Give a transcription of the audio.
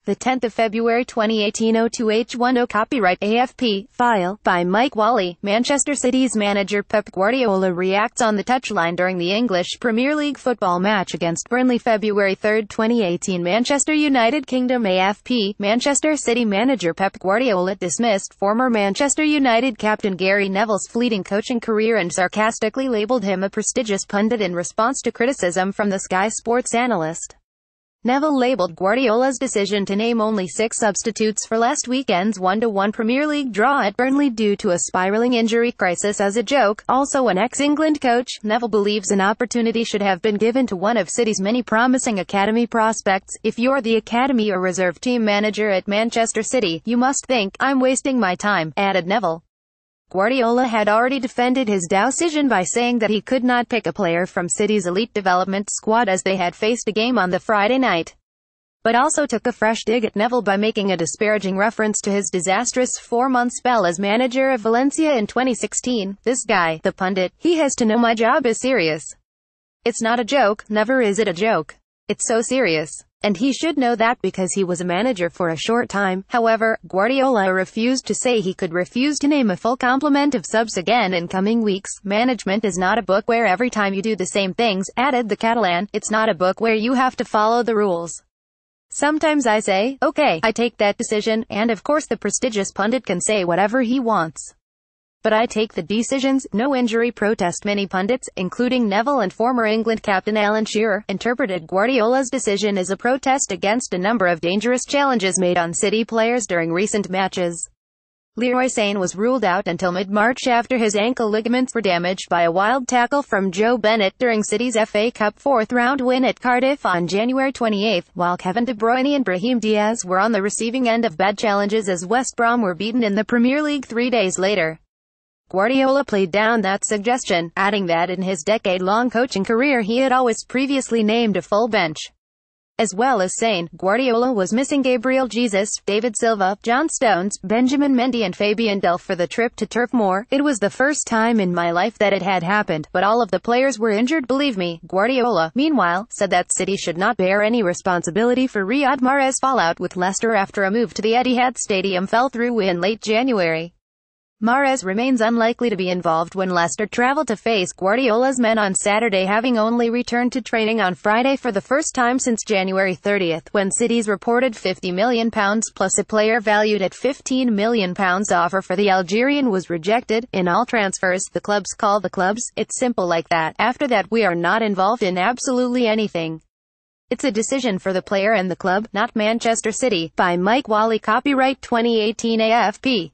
The 10th of February 2018 02H10 Copyright AFP. File, by Mike Wally. Manchester City's manager Pep Guardiola reacts on the touchline during the English Premier League football match against Burnley February 3, 2018 Manchester United Kingdom AFP. Manchester City manager Pep Guardiola dismissed former Manchester United captain Gary Neville's fleeting coaching career and sarcastically labelled him a prestigious pundit in response to criticism from the Sky Sports analyst. Neville labelled Guardiola's decision to name only 6 substitutes for last weekend's 1-1 Premier League draw at Burnley due to a spiralling injury crisis as a joke. Also an ex-England coach, Neville believes an opportunity should have been given to one of City's many promising academy prospects. If you're the academy or reserve team manager at Manchester City, you must think, "I'm wasting my time," added Neville. Guardiola had already defended his decision by saying that he could not pick a player from City's elite development squad as they had faced a game on the Friday night. But also took a fresh dig at Neville by making a disparaging reference to his disastrous 4-month spell as manager of Valencia in 2016. "This guy, the pundit, he has to know my job is serious. It's not a joke, never is it a joke. It's so serious. And he should know that because he was a manager for a short time." However, Guardiola refused to say he could refuse to name a full complement of subs again in coming weeks. "Management is not a book where every time you do the same things," added the Catalan. "It's not a book where you have to follow the rules. Sometimes I say, okay, I take that decision, and of course the prestigious pundit can say whatever he wants. But I take the decisions." No injury protest. Many pundits, including Neville and former England captain Alan Shearer, interpreted Guardiola's decision as a protest against a number of dangerous challenges made on City players during recent matches. Leroy Sane was ruled out until mid-March after his ankle ligaments were damaged by a wild tackle from Joe Bennett during City's FA Cup fourth-round win at Cardiff on January 28, while Kevin De Bruyne and Brahim Diaz were on the receiving end of bad challenges as West Brom were beaten in the Premier League 3 days later. Guardiola played down that suggestion, adding that in his decade-long coaching career he had always previously named a full bench. As well as Sane, Guardiola was missing Gabriel Jesus, David Silva, John Stones, Benjamin Mendy and Fabian Delph for the trip to Turf Moor. "It was the first time in my life that it had happened, but all of the players were injured, believe me." Guardiola, meanwhile, said that City should not bear any responsibility for Riyad Mahrez's fallout with Leicester after a move to the Etihad Stadium fell through in late January. Mahrez remains unlikely to be involved when Leicester travel to face Guardiola's men on Saturday, having only returned to training on Friday for the first time since January 30, when City's reported £50 million plus a player valued at £15 million offer for the Algerian was rejected. "In all transfers, the clubs call the clubs. It's simple like that. After that we are not involved in absolutely anything. It's a decision for the player and the club, not Manchester City." By Mike Wally. Copyright 2018 AFP.